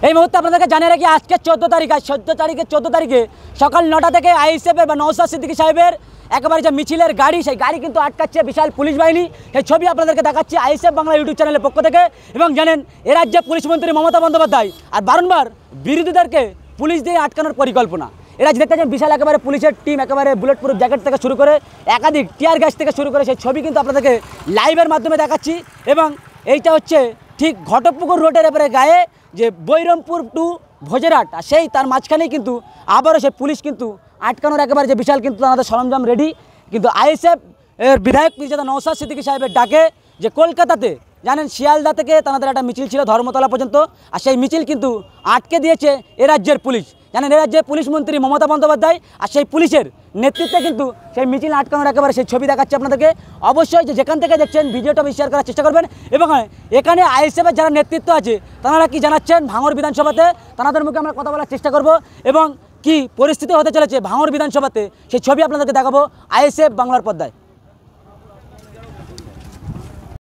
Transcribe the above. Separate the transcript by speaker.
Speaker 1: এই মুহূর্তে আপনাদেরকে জানিয়ে রাখি আজকে 14 তারিখে সকাল 9টা থেকে আইএসএফের বা নওশাদ সিদ্দিকী সাহেবের একেবারে যে মিছিলের গাড়ি, সেই গাড়ি কিন্তু আটকাচ্ছে বিশাল পুলিশ বাহিনী। সেই ছবি আপনাদেরকে দেখাচ্ছি আইএসএফ বাংলা ইউটিউব চ্যানেলের পক্ষ থেকে। এবং জানেন এ রাজ্যে পুলিশ মন্ত্রী মমতা বন্দ্যোপাধ্যায় আর বারংবার বিরোধীদেরকে পুলিশ দিয়ে আটকানোর পরিকল্পনা। এরা দেখতে চান বিশাল একেবারে পুলিশের টিম, একেবারে বুলেট প্রুফ জ্যাকেট থেকে শুরু করে একাধিক টিয়ার গ্যাস থেকে শুরু করে সেই ছবি কিন্তু আপনাদেরকে লাইভের মাধ্যমে দেখাচ্ছি। এবং এইটা হচ্ছে ঠিক ঘটকপুকুর রোডের এবারে গায়ে যে বৈরমপুর টু ভোজেরহাট, সেই তার মাঝখানেই কিন্তু আবারও সেই পুলিশ কিন্তু আটকানোর একেবারে যে বিশাল কিন্তু তাদের সরঞ্জাম রেডি। কিন্তু আইএসএফ এর বিধায়ক পীরজাদা নওশাদ সিদ্দিকী সাহেবের ডাকে যে কলকাতাতে জানেন শিয়ালদা থেকে তাদের একটা মিছিল ছিল ধর্মতলা পর্যন্ত, আর সেই মিছিল কিন্তু আটকে দিয়েছে এ রাজ্যের পুলিশ। জানেন এ রাজ্যের পুলিশ মন্ত্রী মমতা বন্দ্যোপাধ্যায় আর সেই পুলিশের নেতৃত্বে কিন্তু সেই মিছিল আটকানোর একেবারে সেই ছবি দেখাচ্ছে আপনাদেরকে। অবশ্যই যেখান থেকে দেখছেন ভিডিওটা শেয়ার করার চেষ্টা করবেন। এবং এখানে আইএসএফের যারা নেতৃত্ব আছে তারা কি জানাচ্ছেন ভাঙড় বিধানসভাতে, তাদের মুখে আমরা কথা বলার চেষ্টা করব এবং কি পরিস্থিতি হতে চলেছে ভাঙড় বিধানসভাতে সেই ছবি আপনাদেরকে দেখাবো আইএসএফ বাংলার পর্দায়।